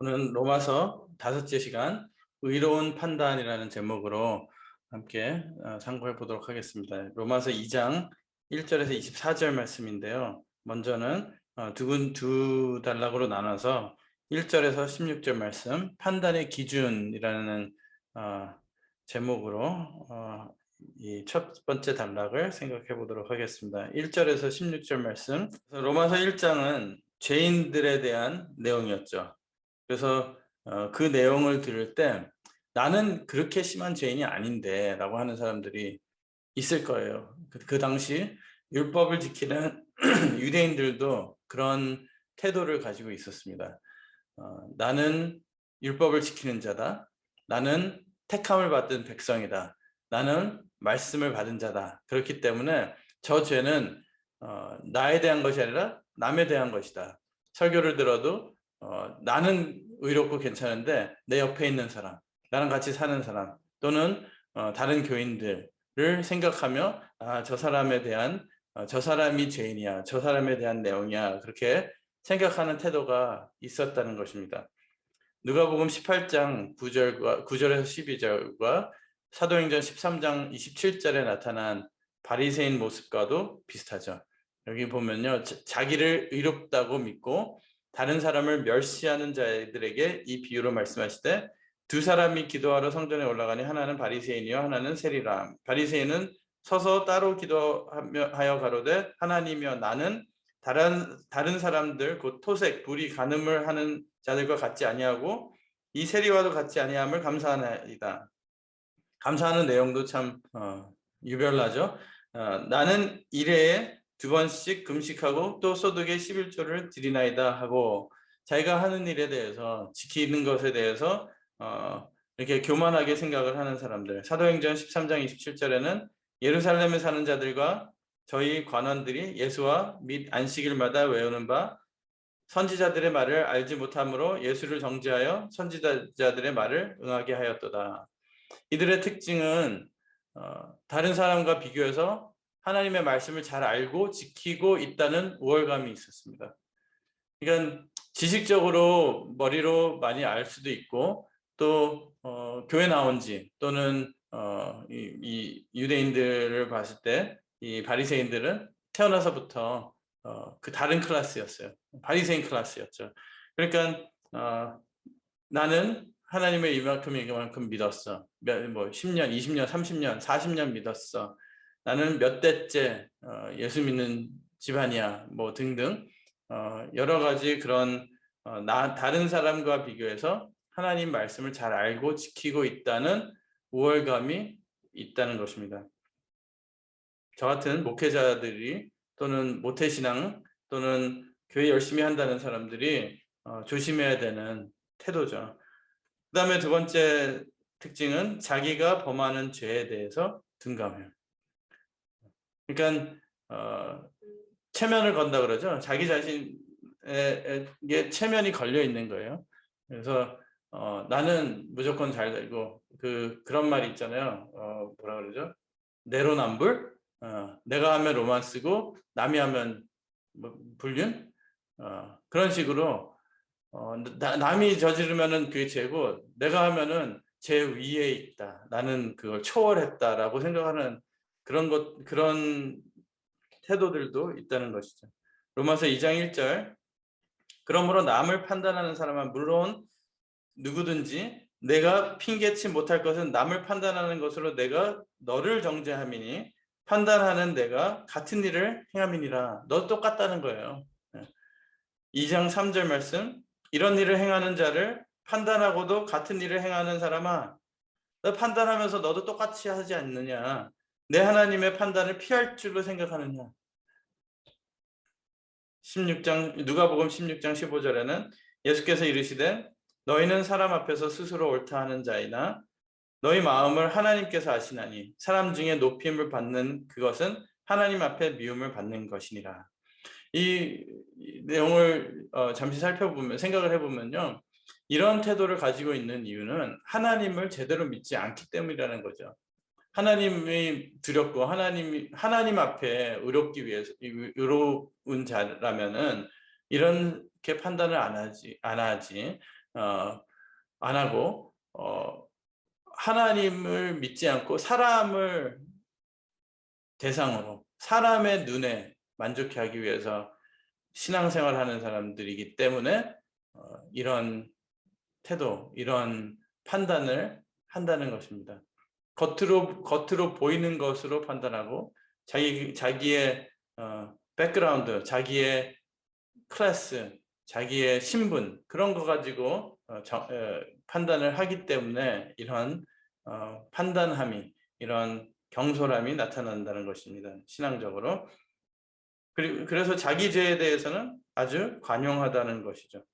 오늘 로마서 5째 시간 의로운 판단이라는 제목으로 함께 상고해 보도록 하겠습니다. 로마서 2장 1절에서 24절 말씀인데요. 먼저는 두 단락으로 나눠서 1절에서 16절 말씀 판단의 기준이라는 제목으로 이 첫 번째 단락을 생각해 보도록 하겠습니다. 1절에서 16절 말씀. 로마서 1장은 죄인들에 대한 내용이었죠. 그래서 그 내용을 들을 때 나는 그렇게 심한 죄인이 아닌데 라고 하는 사람들이 있을 거예요. 그 당시 율법을 지키는 유대인들도 그런 태도를 가지고 있었습니다. 나는 율법을 지키는 자다. 나는 택함을 받은 백성이다. 나는 말씀을 받은 자다. 그렇기 때문에 저 죄는 나에 대한 것이 아니라 남에 대한 것이다. 설교를 들어도 나는 의롭고 괜찮은데 내 옆에 있는 사람, 나랑 같이 사는 사람 또는 다른 교인들을 생각하며 저 사람에 대한 저 사람이 죄인이야, 저 사람에 대한 내용이야, 그렇게 생각하는 태도가 있었다는 것입니다. 누가복음 18장 9절에서 12절과 사도행전 13장 27절에 나타난 바리새인 모습과도 비슷하죠. 여기 보면요, 자기를 의롭다고 믿고 다른 사람을 멸시하는 자들에게 이 비유로 말씀하시되 두 사람이 기도하러 성전에 올라가니 하나는 바리새인이요 하나는 세리라. 바리새인은 서서 따로 기도하여 가로되 하나님이여 나는 다른 사람들 곧 토색 불의 간음을 하는 자들과 같지 아니하고 이 세리와도 같지 아니함을 감사하나이다. 감사하는 내용도 참 유별나죠. 나는 일회에 2번씩 금식하고 또 소득의 11조를 드리나이다 하고 자기가 하는 일에 대해서 지키는 것에 대해서 이렇게 교만하게 생각을 하는 사람들. 사도행전 13장 27절에는 예루살렘에 사는 자들과 저희 관원들이 예수와 및 안식일마다 외우는 바 선지자들의 말을 알지 못함으로 예수를 정죄하여 선지자들의 말을 응하게 하였도다. 이들의 특징은 다른 사람과 비교해서 하나님의 말씀을 잘 알고 지키고 있다는 우월감이 있었습니다. 그러니까 지식적으로 머리로 많이 알 수도 있고 또 교회 나온 지 또는 이 유대인들을 봤을 때 이 바리새인들은 태어나서부터 그 다른 클래스였어요. 바리새인 클래스였죠. 그러니까 나는 하나님을 이만큼 믿었어. 뭐 10년, 20년, 30년, 40년 믿었어. 나는 몇 대째 예수 믿는 집안이야. 뭐 등등 여러 가지 그런 다른 사람과 비교해서 하나님 말씀을 잘 알고 지키고 있다는 우월감이 있다는 것입니다. 저 같은 목회자들이 또는 모태신앙 또는 교회 열심히 한다는 사람들이 조심해야 되는 태도죠. 그 다음에 두 번째 특징은 자기가 범하는 죄에 대해서 둔감해요. 그러니까 체면을 건다 그러죠. 자기 자신에게 체면이 걸려 있는 거예요. 그래서 나는 무조건 잘 되고 그런 말이 있잖아요. 뭐라 그러죠? 내로남불. 내가 하면 로만스고 남이 하면 뭐 불륜. 그런 식으로 남이 저지르면은 그게 죄고 내가 하면은 제 위에 있다. 나는 그걸 초월했다라고 생각하는 그런 태도들도 있다는 것이죠. 로마서 2장 1절. 그러므로 남을 판단하는 사람은 물론 누구든지 내가 핑계치 못할 것은 남을 판단하는 것으로 내가 너를 정죄함이니 판단하는 내가 같은 일을 행함이니라. 너 똑같다는 거예요. 2장 3절 말씀. 이런 일을 행하는 자를 판단하고도 같은 일을 행하는 사람아, 너 판단하면서 너도 똑같이 하지 않느냐? 내 하나님의 판단을 피할 줄로 생각하느냐? 누가복음 16장 15절에는 예수께서 이르시되 너희는 사람 앞에서 스스로 옳다 하는 자이나 너희 마음을 하나님께서 아시나니 사람 중에 높임을 받는 그것은 하나님 앞에 미움을 받는 것이니라. 이 내용을 잠시 생각을 해보면요, 이런 태도를 가지고 있는 이유는 하나님을 제대로 믿지 않기 때문이라는 거죠. 하나님이 두렵고 하나님 앞에 의롭기 위해서 의로운 자라면은 이렇게 판단을 안 하지. 안 하고 하나님을 믿지 않고 사람을 대상으로 사람의 눈에 만족해 하기 위해서 신앙생활하는 사람들이기 때문에 이런 태도, 이런 판단을 한다는 것입니다. 겉으로 보이는 것으로 판단하고 자기의 백그라운드, 자기의 클래스, 자기의 신분 그런 거 가지고 판단을 하기 때문에 이런 판단함이, 이런 경솔함이 나타난다는 것입니다. 신앙적으로. 그래서 자기 죄에 대해서는 아주 관용하다는 것이죠.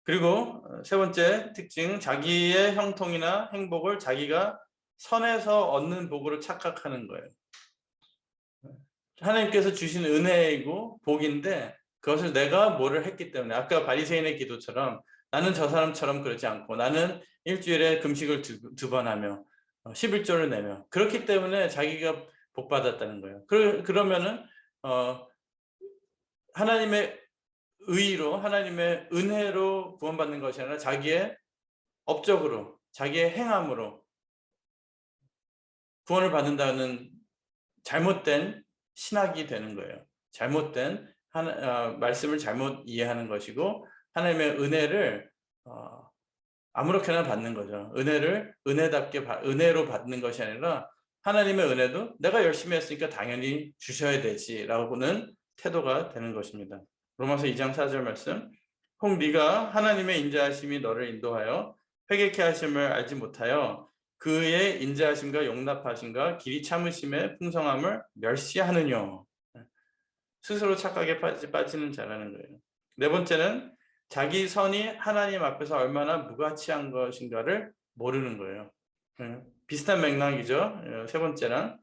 그리고 세 번째 특징, 자기의 형통이나 행복을 자기가 선에서 얻는 복으로 착각하는 거예요. 하나님께서 주신 은혜이고 복인데 그것을 내가 뭐를 했기 때문에, 아까 바리새인의 기도처럼 나는 저 사람처럼 그러지 않고 나는 일주일에 금식을 두 번 하며 11조를 내며 그렇기 때문에 자기가 복 받았다는 거예요. 그러면은 하나님의 의로, 하나님의 은혜로 구원받는 것이 아니라 자기의 업적으로, 자기의 행함으로 구원을 받는다는 잘못된 신학이 되는 거예요. 잘못된 말씀을 잘못 이해하는 것이고, 하나님의 은혜를 아무렇게나 받는 거죠. 은혜를 은혜답게 은혜로 받는 것이 아니라 하나님의 은혜도 내가 열심히 했으니까 당연히 주셔야 되지라고는 태도가 되는 것입니다. 로마서 2장 4절 말씀, 혹 네가 하나님의 인자하심이 너를 인도하여 회개케 하심을 알지 못하여 그의 인자하심과 용납하심과 길이 참으심의 풍성함을 멸시하느뇨. 스스로 착각에 빠지는 자라는 거예요. 네 번째는 자기 선이 하나님 앞에서 얼마나 무가치한 것인가를 모르는 거예요. 비슷한 맥락이죠. 세 번째랑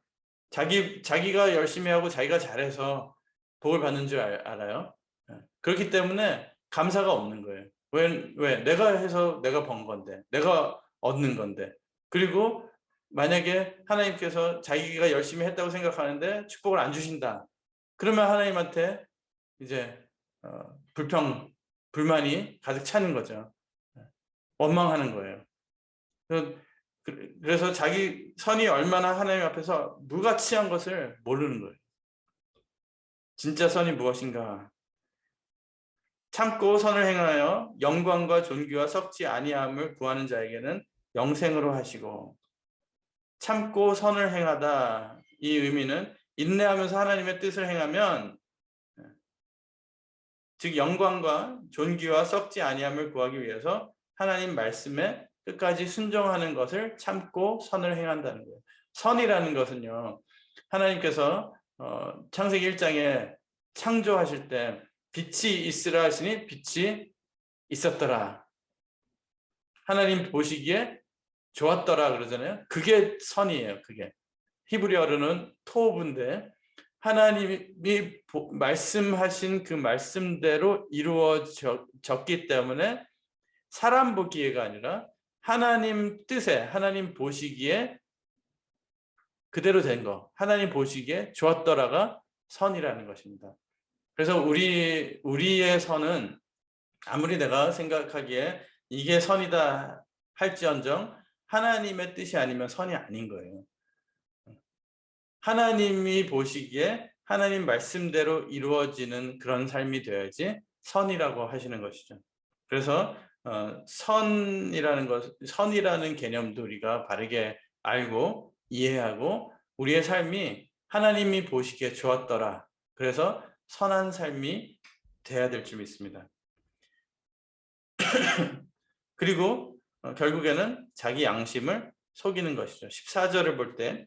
자기가 열심히 하고 자기가 잘해서 복을 받는 줄 알아요. 그렇기 때문에 감사가 없는 거예요. 왜? 내가 해서 내가 번 건데, 내가 얻는 건데. 그리고 만약에 하나님께서 자기가 열심히 했다고 생각하는데 축복을 안 주신다. 그러면 하나님한테 이제 불만이 가득 차는 거죠. 원망하는 거예요. 그래서 자기 선이 얼마나 하나님 앞에서 무가치한 것을 모르는 거예요. 진짜 선이 무엇인가? 참고 선을 행하여 영광과 존귀와 썩지 아니함을 구하는 자에게는 영생으로 하시고, 참고 선을 행하다, 이 의미는 인내하면서 하나님의 뜻을 행하면, 즉 영광과 존귀와 썩지 아니함을 구하기 위해서 하나님 말씀에 끝까지 순종하는 것을 참고 선을 행한다는 거예요. 선이라는 것은요, 하나님께서 창세기 1장에 창조하실 때 빛이 있으라 하시니 빛이 있었더라. 하나님 보시기에 좋았더라 그러잖아요. 그게 선이에요. 그게 히브리어로는 토브인데, 하나님이 말씀하신 그 말씀대로 이루어졌기 때문에 사람 보기에가 아니라 하나님 뜻에, 하나님 보시기에 그대로 된 거, 하나님 보시기에 좋았더라가 선이라는 것입니다. 그래서 우리의 선은 아무리 내가 생각하기에 이게 선이다 할지언정 하나님의 뜻이 아니면 선이 아닌 거예요. 하나님이 보시기에 하나님 말씀대로 이루어지는 그런 삶이 되어야지 선이라고 하시는 것이죠. 그래서 선이라는 개념도 우리가 바르게 알고 이해하고 우리의 삶이 하나님이 보시기에 좋았더라. 그래서 선한 삶이 돼야 될 줄 믿습니다. 그리고 결국에는 자기 양심을 속이는 것이죠. 14절을 볼 때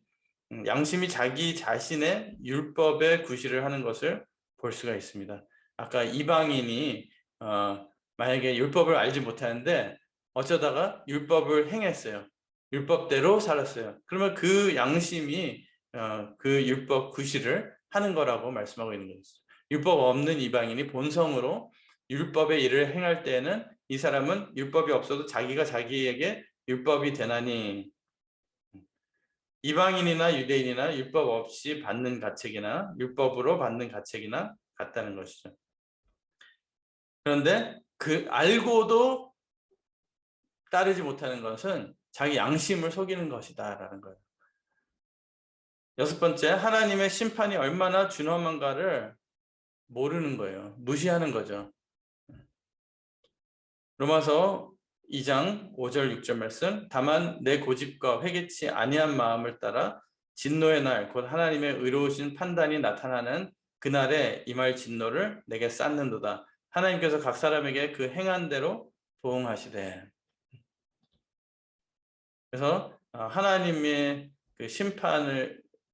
양심이 자기 자신의 율법에 구실을 하는 것을 볼 수가 있습니다. 아까 이방인이 만약에 율법을 알지 못하는데 어쩌다가 율법을 행했어요. 율법대로 살았어요. 그러면 그 양심이 그 율법 구실을 하는 거라고 말씀하고 있는 거죠. 율법 없는 이방인이 본성으로 율법의 일을 행할 때에는 이 사람은 율법이 없어도 자기가 자기에게 율법이 되나니, 이방인이나 유대인이나 율법 없이 받는 가책이나 율법으로 받는 가책이나 같다는 것이죠. 그런데 그 알고도 따르지 못하는 것은 자기 양심을 속이는 것이다라는 거예요. 여섯 번째, 하나님의 심판이 얼마나 준엄한가를 모르는 거예요. 무시하는 거죠. 로마서 2장 5절 6절 말씀, 다만 내 고집과 회개치 아니한 마음을 따라 진노의 날 곧 하나님의 의로우신 판단이 나타나는 그날에 임할 진노를 내게 쌓는도다. 하나님께서 각 사람에게 그 행한 대로 보응하시되. 그래서 하나님의 그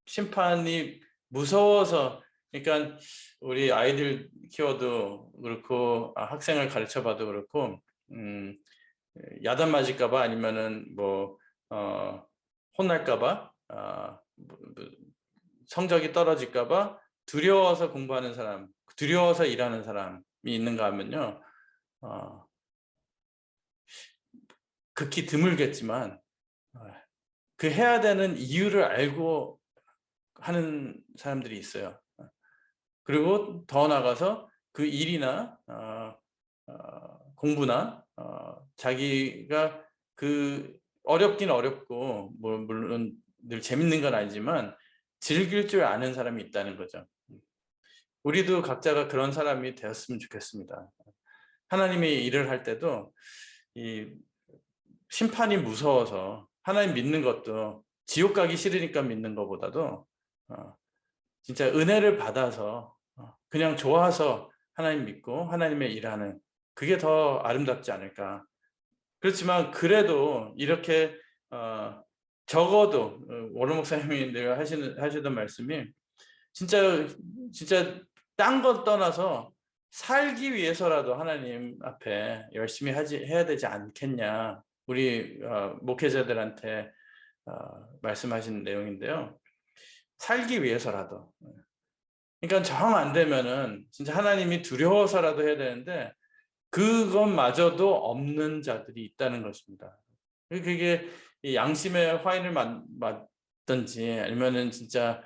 심판이 무서워서, 그러니까 우리 아이들 키워도 그렇고 학생을 가르쳐봐도 그렇고 야단 맞을까봐 아니면은 뭐 혼날까봐 성적이 떨어질까봐 두려워서 공부하는 사람, 두려워서 일하는 사람이 있는가 하면요, 극히 드물겠지만 그 해야 되는 이유를 알고 하는 사람들이 있어요. 그리고 더 나아가서 그 일이나 공부나 자기가 그 어렵긴 어렵고 뭐 물론 늘 재밌는 건 아니지만 즐길 줄 아는 사람이 있다는 거죠. 우리도 각자가 그런 사람이 되었으면 좋겠습니다. 하나님의 일을 할 때도 이 심판이 무서워서 하나님 믿는 것도 지옥 가기 싫으니까 믿는 것보다도 진짜 은혜를 받아서 그냥 좋아서 하나님 믿고 하나님의 일하는, 그게 더 아름답지 않을까. 그렇지만 그래도 이렇게 적어도 원로 목사님이 늘 하시던 말씀이 진짜 딴 것 떠나서 살기 위해서라도 하나님 앞에 열심히 해야 되지 않겠냐, 우리 목회자들한테 말씀하신 내용인데요. 살기 위해서라도. 그러니까 정 안 되면은 진짜 하나님이 두려워서라도 해야 되는데 그것마저도 없는 자들이 있다는 것입니다. 그게 양심의 화인을 맞든지 아니면은 진짜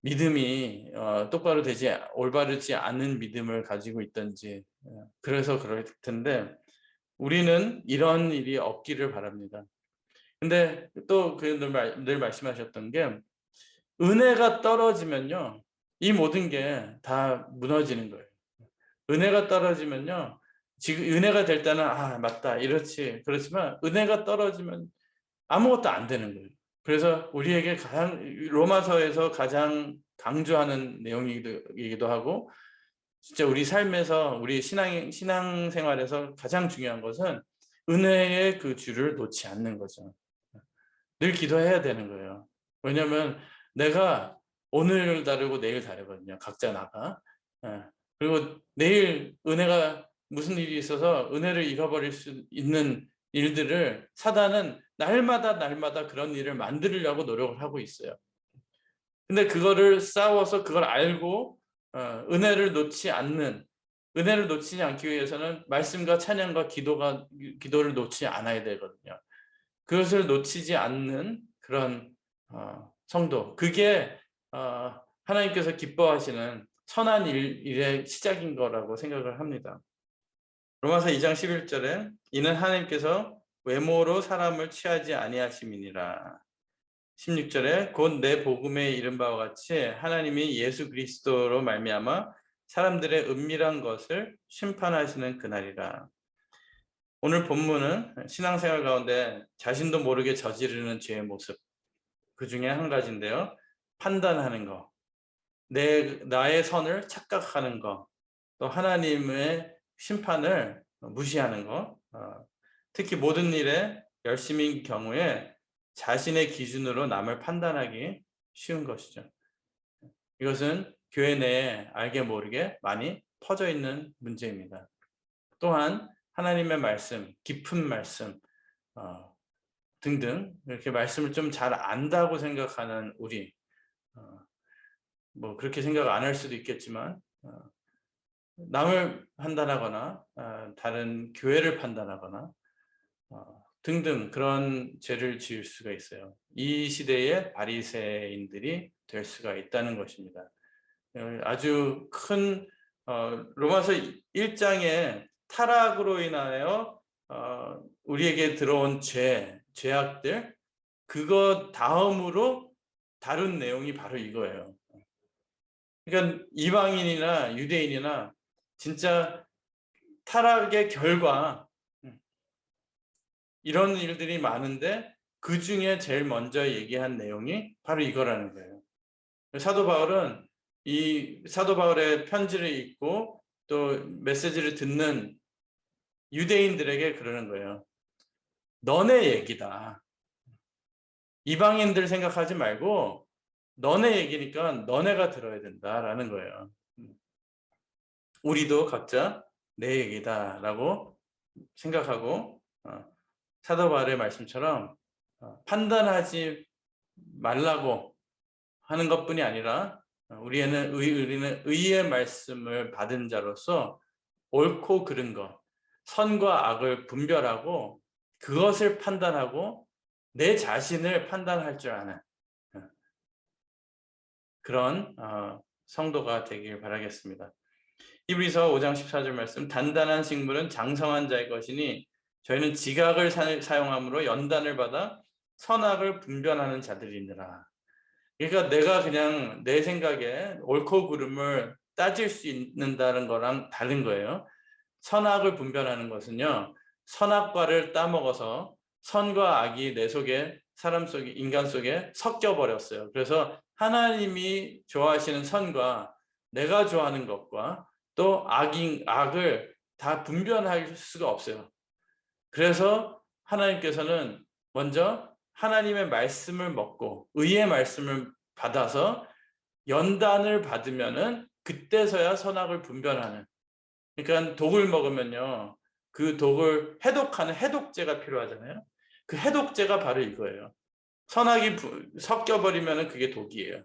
믿음이 똑바로 되지 올바르지 않은 믿음을 가지고 있든지, 그래서 그럴 텐데 우리는 이런 일이 없기를 바랍니다. 근데 또 늘 말씀하셨던 게 은혜가 떨어지면요 이 모든 게 다 무너지는 거예요. 은혜가 떨어지면요, 지금 은혜가 될 때는 맞다 이렇지, 그렇지만 은혜가 떨어지면 아무것도 안 되는 거예요. 그래서 우리에게 로마서에서 가장 강조하는 내용이기도 하고, 진짜 우리 삶에서 우리 신앙생활에서 가장 중요한 것은 은혜의 그 줄을 놓지 않는 거죠. 늘 기도해야 되는 거예요. 왜냐하면 내가 오늘 다르고 내일 다르거든요. 각자 나가. 그리고 내일 은혜가 무슨 일이 있어서 은혜를 잃어버릴 수 있는 일들을 사단은 날마다 그런 일을 만들려고 노력을 하고 있어요. 근데 그거를 싸워서 그걸 알고 은혜를 놓지 않기 위해서는 말씀과 찬양과 기도를 놓지 않아야 되거든요. 그것을 놓치지 않는 그런 성도, 그게 하나님께서 기뻐하시는 선한 일의 시작인 거라고 생각을 합니다. 로마서 2장 11절에 이는 하나님께서 외모로 사람을 취하지 아니하심이니라. 16절에 곧 내 복음에 이른 바와 같이 하나님이 예수 그리스도로 말미암아 사람들의 은밀한 것을 심판하시는 그날이라. 오늘 본문은 신앙생활 가운데 자신도 모르게 저지르는 죄의 모습, 그 중에 한 가지인데요. 판단하는 거, 나의 선을 착각하는 거, 또 하나님의 심판을 무시하는 거, 특히 모든 일에 열심인 경우에 자신의 기준으로 남을 판단하기 쉬운 것이죠. 이것은 교회 내에 알게 모르게 많이 퍼져 있는 문제입니다. 또한 하나님의 말씀, 깊은 말씀 등등 이렇게 말씀을 좀 잘 안다고 생각하는 우리, 뭐 그렇게 생각 안 할 수도 있겠지만 남을 판단하거나 다른 교회를 판단하거나 등등 그런 죄를 지을 수가 있어요. 이 시대의 바리새인들이 될 수가 있다는 것입니다. 아주 큰 로마서 1장에 타락으로 인하여 우리에게 들어온 죄악들, 그거 다음으로 다룬 내용이 바로 이거예요. 그러니까 이방인이나 유대인이나 진짜 타락의 결과, 이런 일들이 많은데 그 중에 제일 먼저 얘기한 내용이 바로 이거라는 거예요. 사도 바울은 이 사도 바울의 편지를 읽고 또 메시지를 듣는 유대인들에게 그러는 거예요. 너네 얘기다. 이방인들 생각하지 말고 너네 얘기니까 너네가 들어야 된다라는 거예요. 우리도 각자 내 얘기다라고 생각하고 사도 바울의 말씀처럼 판단하지 말라고 하는 것뿐이 아니라 우리는 의의 말씀을 받은 자로서 옳고 그른 것, 선과 악을 분별하고 그것을 판단하고 내 자신을 판단할 줄 아는 그런 성도가 되길 바라겠습니다. 히브리서 5장 14절 말씀, 단단한 식물은 장성한 자의 것이니 저희는 지각을 사용함으로 연단을 받아 선악을 분별하는 자들이니라. 그러니까 내가 그냥 내 생각에 옳고 그름을 따질 수 있는다는 거랑 다른 거예요. 선악을 분별하는 것은요, 선악과를 따먹어서 선과 악이 내 속에, 사람 속에, 인간 속에 섞여 버렸어요. 그래서 하나님이 좋아하시는 선과 내가 좋아하는 것과 또 악을 다 분별할 수가 없어요. 그래서 하나님께서는 먼저 하나님의 말씀을 먹고 의의 말씀을 받아서 연단을 받으면은 그때서야 선악을 분별하는, 그러니까 독을 먹으면요, 그 독을 해독하는 해독제가 필요하잖아요. 그 해독제가 바로 이거예요. 선악이 섞여버리면 그게 독이에요.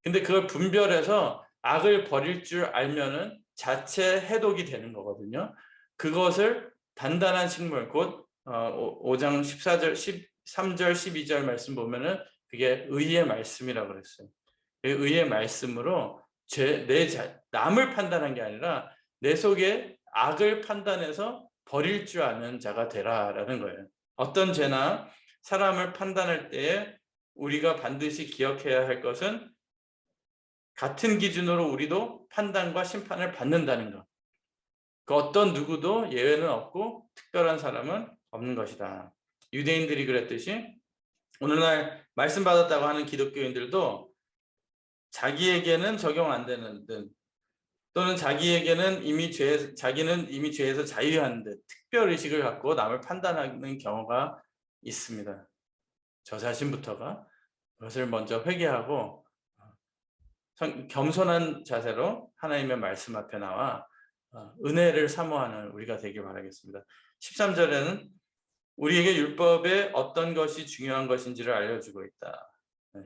근데 그걸 분별해서 악을 버릴 줄 알면은 자체 해독이 되는 거거든요. 그것을 단단한 식물, 곧 5장 14절, 13절, 12절 말씀 보면은 그게 의의 말씀이라고 그랬어요. 의의 말씀으로 남을 판단한 게 아니라 내 속에 악을 판단해서 버릴 줄 아는 자가 되라라는 거예요. 어떤 죄나 사람을 판단할 때에 우리가 반드시 기억해야 할 것은 같은 기준으로 우리도 판단과 심판을 받는다는 것. 그 어떤 누구도 예외는 없고 특별한 사람은 없는 것이다. 유대인들이 그랬듯이 오늘날 말씀 받았다고 하는 기독교인들도 자기에게는 적용 안 되는 듯, 또는 자기는 이미 죄에서 자유한 듯 특별의식을 갖고 남을 판단하는 경우가 있습니다. 저 자신부터가 그것을 먼저 회개하고 겸손한 자세로 하나님의 말씀 앞에 나와 은혜를 사모하는 우리가 되길 바라겠습니다. 13절에는 우리에게 율법에 어떤 것이 중요한 것인지를 알려주고 있다.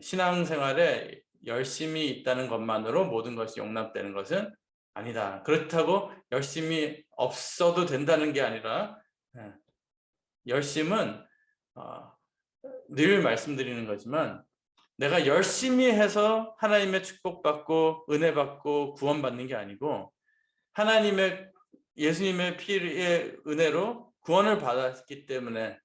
신앙생활에 열심히 있다는 것만으로 모든 것이 용납되는 것은 아니다. 그렇다고 열심히 없어도 된다는 게 아니라 열심은 늘 말씀드리는 거지만 내가 열심히 해서 하나님의 축복받고 은혜받고 구원받는 게 아니고 예수님의 피의 은혜로 구원을 받았기 때문에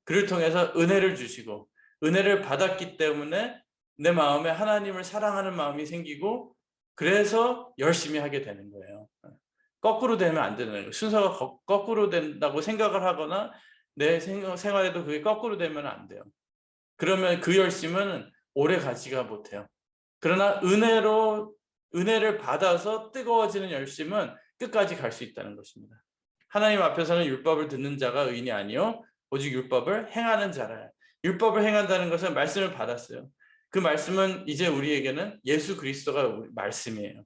그를 통해서 은혜를 주시고 은혜를 받았기 때문에 내 마음에 하나님을 사랑하는 마음이 생기고 그래서 열심히 하게 되는 거예요. 거꾸로 되면 안 되는 거예요. 순서가 거꾸로 된다고 생각을 하거나 내 생활에도 그게 거꾸로 되면 안 돼요. 그러면 그 열심은 오래 가지가 못해요. 그러나 은혜를 받아서 뜨거워지는 열심은 끝까지 갈 수 있다는 것입니다. 하나님 앞에서는 율법을 듣는 자가 의인이 아니요 오직 율법을 행하는 자라. 율법을 행한다는 것은 말씀을 받았어요. 그 말씀은 이제 우리에게는 예수 그리스도가 말씀이에요.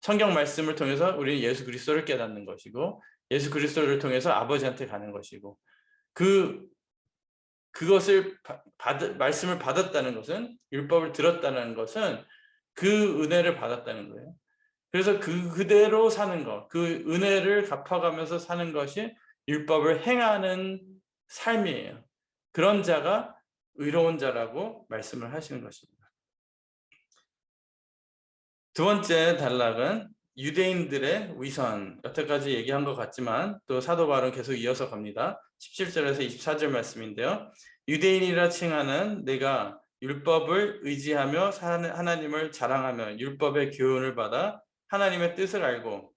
성경 말씀을 통해서 우리는 예수 그리스도를 깨닫는 것이고 예수 그리스도를 통해서 아버지한테 가는 것이고 그것을 말씀을 받았다는 것은 율법을 들었다는 것은 그 은혜를 받았다는 거예요. 그래서 그대로 사는 것, 그 은혜를 갚아가면서 사는 것이 율법을 행하는 삶이에요. 그런 자가 의로운 자라고 말씀을 하시는 것입니다. 두 번째 단락은 유대인들의 위선, 여태까지 얘기한 것 같지만 또 사도 바울은 계속 이어서 갑니다. 17절에서 24절 말씀인데요. 유대인이라 칭하는 내가 율법을 의지하며 하나님을 자랑하며 율법의 교훈을 받아 하나님의 뜻을 알고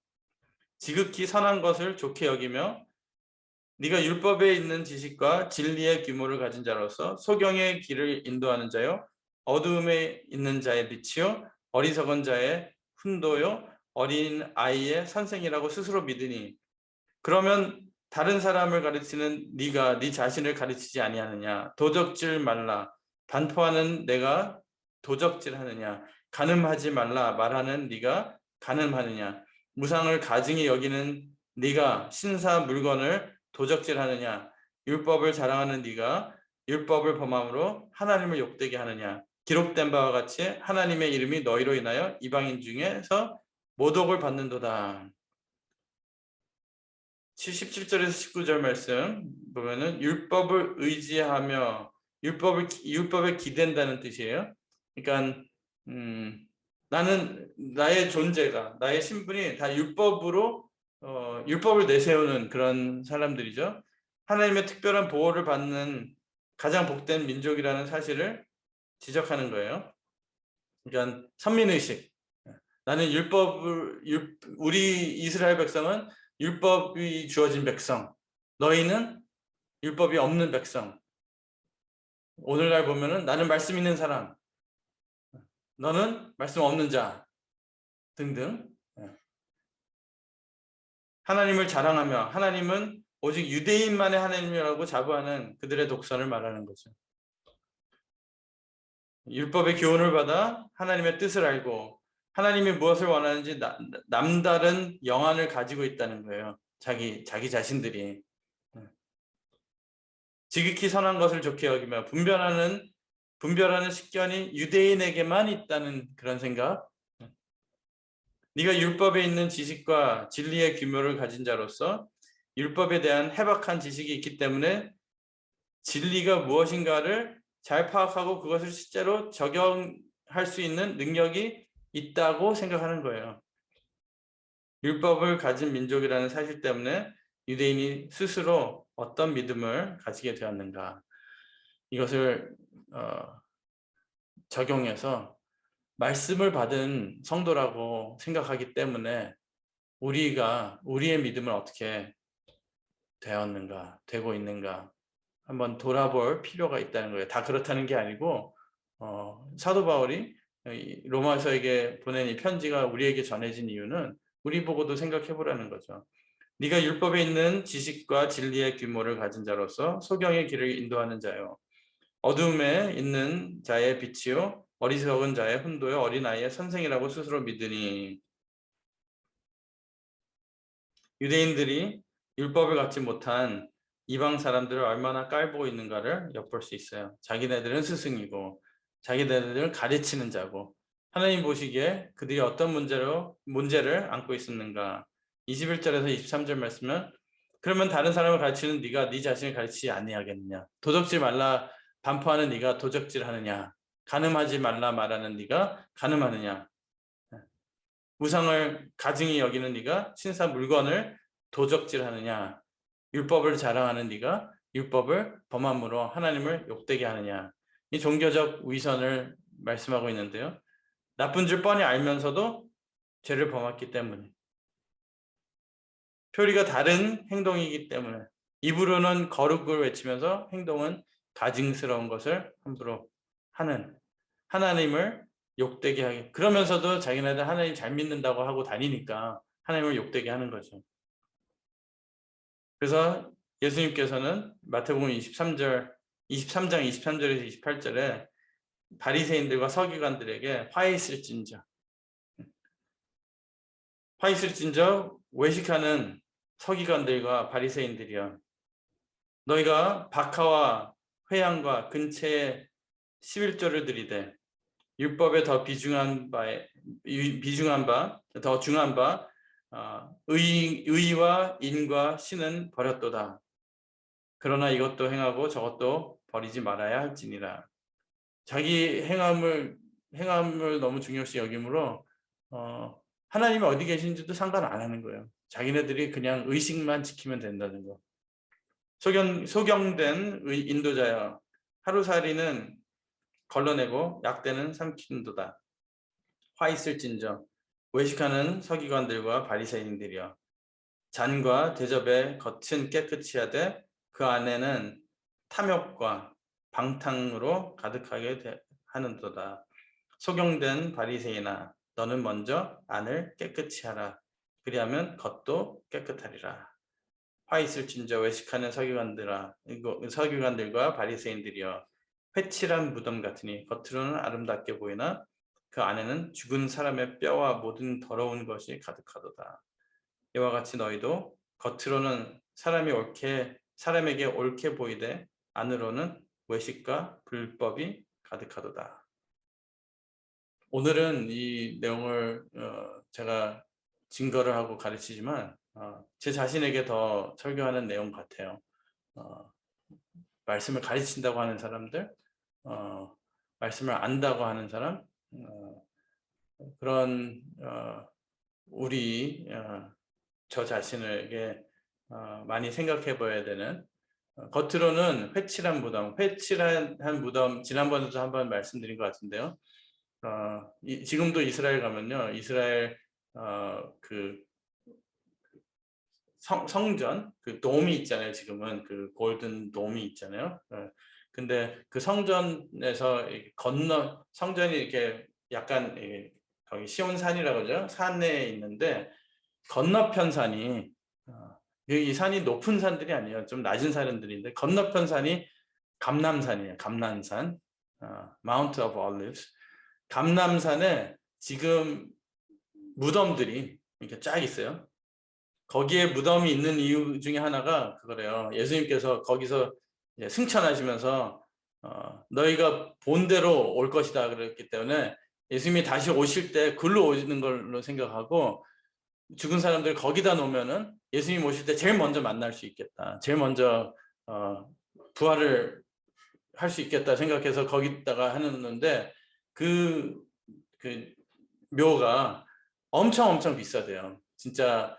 지극히 선한 것을 좋게 여기며 네가 율법에 있는 지식과 진리의 규모를 가진 자로서 소경의 길을 인도하는 자요 어두움에 있는 자의 빛이요 어리석은 자의 훈도요 어린 아이의 선생이라고 스스로 믿으니 그러면 다른 사람을 가르치는 네가 네 자신을 가르치지 아니하느냐 도적질 말라 반포하는 내가 도적질하느냐 간음하지 말라 말하는 네가 간음하느냐 무상을 가증히 여기는 네가 신사 물건을 도적질하느냐 율법을 자랑하는 네가 율법을 범함으로 하나님을 욕되게 하느냐 기록된 바와 같이 하나님의 이름이 너희로 인하여 이방인 중에서 모독을 받는도다. 17절에서 19절 말씀 보면은 율법을 의지하며 율법에 기댄다는 뜻이에요. 그러니까 나는 나의 존재가 나의 신분이 다 율법으로 율법을 내세우는 그런 사람들이죠. 하나님의 특별한 보호를 받는 가장 복된 민족이라는 사실을 지적하는 거예요. 그러니까 선민의식. 나는 우리 이스라엘 백성은 율법이 주어진 백성, 너희는 율법이 없는 백성. 오늘날 보면은 나는 말씀 있는 사람, 너는 말씀 없는 자 등등. 하나님을 자랑하며 하나님은 오직 유대인만의 하나님이라고 자부하는 그들의 독선을 말하는 거죠. 율법의 교훈을 받아 하나님의 뜻을 알고 하나님이 무엇을 원하는지 남다른 영안을 가지고 있다는 거예요. 자기 자신들이. 지극히 선한 것을 좋게 여기며 분별하는 식견이 유대인에게만 있다는 그런 생각. 네가 율법에 있는 지식과 진리의 규모를 가진 자로서 율법에 대한 해박한 지식이 있기 때문에 진리가 무엇인가를 잘 파악하고 그것을 실제로 적용할 수 있는 능력이 있다고 생각하는 거예요. 율법을 가진 민족이라는 사실 때문에 유대인이 스스로 어떤 믿음을 가지게 되었는가 이것을 적용해서 말씀을 받은 성도라고 생각하기 때문에 우리의 믿음을 어떻게 되고 있는가 한번 돌아볼 필요가 있다는 거예요. 다 그렇다는 게 아니고 사도 바울이 로마서에게 보낸 이 편지가 우리에게 전해진 이유는 우리 보고도 생각해 보라는 거죠. 네가 율법에 있는 지식과 진리의 규모를 가진 자로서 소경의 길을 인도하는 자요. 어둠에 있는 자의 빛이요. 어리석은 자의 훈도요. 어린아이의 선생이라고 스스로 믿으니 유대인들이 율법을 갖지 못한 이방 사람들을 얼마나 깔보고 있는가를 엿볼 수 있어요. 자기네들은 스승이고 자기네들은 가르치는 자고 하나님 보시기에 그들이 어떤 문제를 안고 있었는가. 21절에서 23절 말씀은 그러면 다른 사람을 가르치는 네가 네 자신을 가르치지 아니하겠느냐. 도적질 말라 반포하는 네가 도적질하느냐. 간음하지 말라 말하는 네가 간음하느냐. 우상을 가증히 여기는 네가 신사 물건을 도적질하느냐. 율법을 자랑하는 네가 율법을 범함으로 하나님을 욕되게 하느냐. 이 종교적 위선을 말씀하고 있는데요. 나쁜 줄 뻔히 알면서도 죄를 범했기 때문에 표리가 다른 행동이기 때문에 입으로는 거룩을 외치면서 행동은 가증스러운 것을 함부로 하는 하나님을 욕되게 하게 그러면서도 자기네들 하나님 잘 믿는다고 하고 다니니까 하나님을 욕되게 하는 거죠. 그래서 예수님께서는 마태복음 23장 23절에서 28절에 바리새인들과 서기관들에게 화 있을진저 외식하는 서기관들과 바리새인들이여 너희가 박하와 회향과 근체에 11조를 드리되 율법에 더 더 중한 바 의와 인과 신은 버렸도다. 그러나 이것도 행하고 저것도 버리지 말아야 할지니라. 자기 행함을 너무 중요시 여기므로 하나님이 어디 계신지도 상관 안 하는 거예요. 자기네들이 그냥 의식만 지키면 된다는 거. 소경된 인도자여, 하루살이는 걸러내고 약대는 삼킨도다. 화 있을진저 외식하는 서기관들과 바리새인들이여, 잔과 대접의 겉은 깨끗이 하되 그 안에는 탐욕과 방탕으로 가득하게 하는도다. 소경된 바리새인아, 너는 먼저 안을 깨끗이 하라. 그리하면 겉도 깨끗하리라. 화 있을진저 외식하는 서기관들과 바리새인들이여, 회칠한 무덤 같으니 겉으로는 아름답게 보이나 그 안에는 죽은 사람의 뼈와 모든 더러운 것이 가득하도다. 이와 같이 너희도 겉으로는 사람에게 옳게 보이되 안으로는 외식과 불법이 가득하도다. 오늘은 이 내용을 제가 증거를 하고 가르치지만 제 자신에게 더 설교하는 내용 같아요. 말씀을 가르친다고 하는 사람들, 말씀을 안다고 하는 사람, 그런 저 자신에게 많이 생각해 봐야 되는, 겉으로는 회칠한 무덤, 지난번에도 한번 말씀드린 것 같은데요. 지금도 이스라엘 가면요, 이스라엘 그 성전, 그 돔이 있잖아요. 지금은 그 골든 돔이 있잖아요. 근데 그 성전에서 성전이 이렇게 약간 거기 시온산이라고 하죠. 산에 있는데 건너편 산이, 이 산이 높은 산들이 아니에요. 좀 낮은 산들인데 건너편 산이 감람산이에요. 감람산, Mount of Olives. 감람산에 지금 무덤들이 이렇게 쫙 있어요. 거기에 무덤이 있는 이유 중에 하나가 그거래요. 예수님께서 거기서 승천하시면서 너희가 본대로 올 것이다 그랬기 때문에 예수님이 다시 오실 때 글로 오시는 걸로 생각하고 죽은 사람들 거기다 놓으면은 예수님 오실 때 제일 먼저 만날 수 있겠다. 제일 먼저 부활을 할 수 있겠다 생각해서 거기다가 해놓는데 그 묘가 엄청 비싸대요. 진짜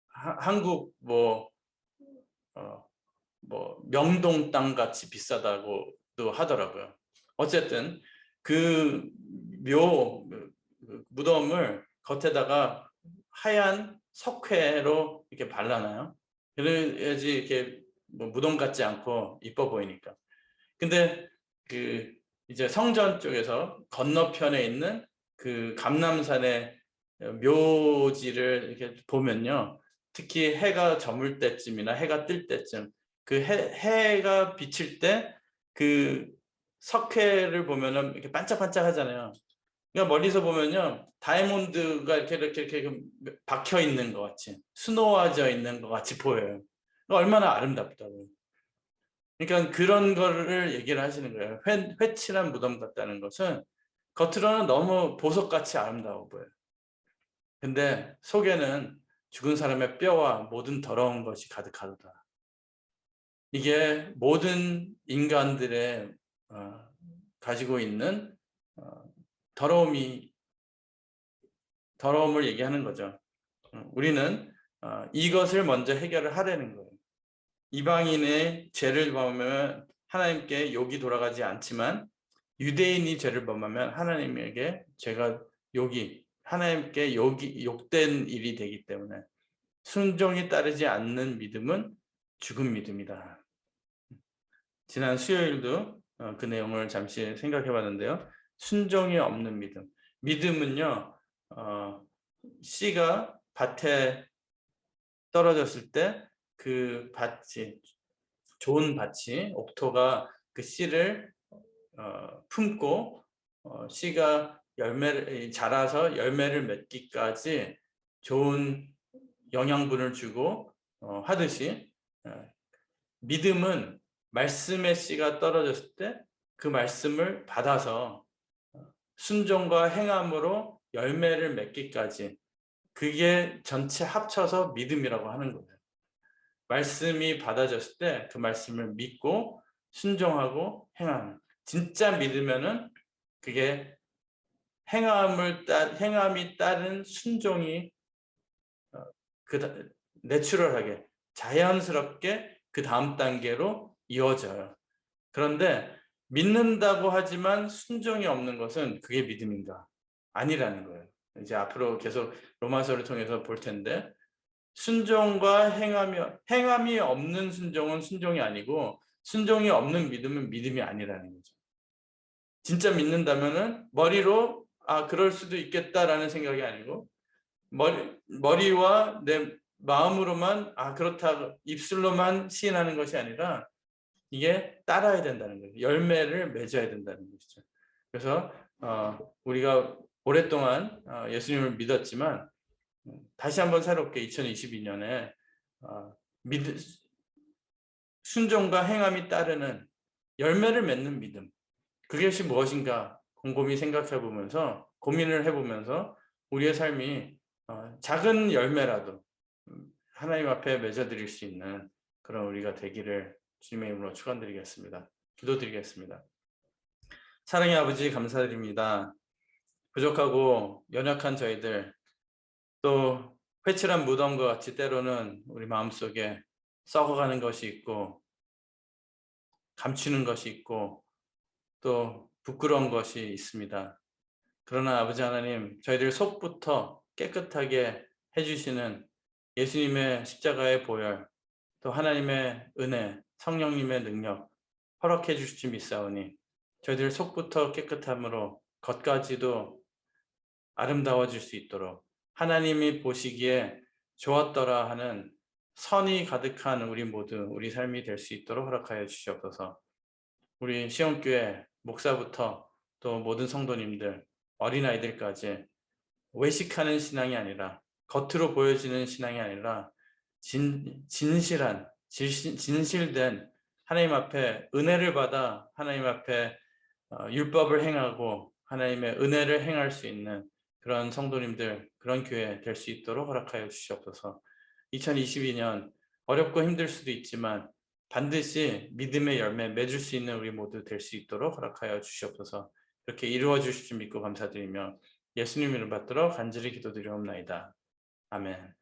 한국 뭐 명동 땅 같이 비싸다고도 하더라고요. 어쨌든 그 무덤을 겉에다가 하얀 석회로 이렇게 발라놔요. 그래야지 이렇게 무덤 같지 않고 이뻐 보이니까. 근데 이제 성전 쪽에서 건너편에 있는 그 감람산의 묘지를 이렇게 보면요, 특히 해가 저물 때쯤이나 해가 뜰 때쯤 그 해가 비칠 때 그 석회를 보면은 이렇게 반짝반짝 하잖아요. 그러니까 멀리서 보면요, 다이아몬드가 이렇게 박혀 있는 것 같이, 수놓아져 있는 것 같이 보여요. 얼마나 아름답다고요. 그러니까 그런 거를 얘기를 하시는 거예요. 회칠한 무덤 같다는 것은 겉으로는 너무 보석같이 아름다워 보여요. 근데 속에는 죽은 사람의 뼈와 모든 더러운 것이 가득하다. 이게 모든 인간들의 가지고 있는 더러움을 얘기하는 거죠. 우리는 이것을 먼저 해결을 하려는 거예요. 이방인의 죄를 범하면 하나님께 욕이 돌아가지 않지만 유대인이 죄를 범하면 하나님에게 하나님께 욕된 일이 되기 때문에 순종이 따르지 않는 믿음은 죽은 믿음이다. 지난 수요일도 그 내용을 잠시 생각해 봤는데요. 순종이 없는 믿음. 믿음은요, 씨가 밭에 떨어졌을 때 그 밭이, 좋은 밭이, 옥토가 그 씨를 품고 씨가 자라서 열매를 맺기까지 좋은 영양분을 주고 하듯이, 믿음은 말씀의 씨가 떨어졌을 때 그 말씀을 받아서 순종과 행함으로 열매를 맺기까지, 그게 전체 합쳐서 믿음이라고 하는 거예요. 말씀이 받아졌을 때 그 말씀을 믿고 순종하고 행하는, 진짜 믿으면은 그게 행함이 따른 순종이 내추럴하게 자연스럽게 그 다음 단계로 이어져요. 그런데 믿는다고 하지만 순종이 없는 것은 그게 믿음인가? 아니라는 거예요. 이제 앞으로 계속 로마서를 통해서 볼 텐데 순종과 행함이 없는 순종은 순종이 아니고 순종이 없는 믿음은 믿음이 아니라는 거죠. 진짜 믿는다면은 머리로 그럴 수도 있겠다라는 생각이 아니고 머리와 내 마음으로만 그렇다 입술로만 시인하는 것이 아니라 이게 따라야 된다는 거예요. 열매를 맺어야 된다는 것이죠. 그래서 우리가 오랫동안 예수님을 믿었지만 다시 한번 새롭게 2022년에 순종과 행함이 따르는 열매를 맺는 믿음, 그것이 무엇인가 곰곰이 생각해 보면서 고민을 해보면서 우리의 삶이 작은 열매라도 하나님 앞에 맺어드릴 수 있는 그런 우리가 되기를 주님의 이름으로 축원드리겠습니다. 기도드리겠습니다. 사랑의 아버지 감사드립니다. 부족하고 연약한 저희들, 또 회칠한 무덤과 같이 때로는 우리 마음속에 썩어가는 것이 있고 감추는 것이 있고 또 부끄러운 것이 있습니다. 그러나 아버지 하나님, 저희들 속부터 깨끗하게 해주시는 예수님의 십자가의 보혈, 또 하나님의 은혜, 성령님의 능력 허락해 주실 줄 믿사오니 저희들 속부터 깨끗함으로 겉까지도 아름다워질 수 있도록 하나님이 보시기에 좋았더라 하는 선이 가득한 우리 모두 우리 삶이 될 수 있도록 허락하여 주시옵소서. 우리 시온교회 목사부터 또 모든 성도님들, 어린아이들까지 외식하는 신앙이 아니라 겉으로 보여지는 신앙이 아니라 진실된 하나님 앞에 은혜를 받아 하나님 앞에 율법을 행하고 하나님의 은혜를 행할 수 있는 그런 성도님들, 그런 교회 될 수 있도록 허락하여 주시옵소서. 2022년 어렵고 힘들 수도 있지만 반드시 믿음의 열매 맺을 수 있는 우리 모두 될 수 있도록 허락하여 주시옵소서. 그렇게 이루어 주실 줄 믿고 감사드리며 예수님 이름 받들어 간절히 기도드리옵나이다. 아멘.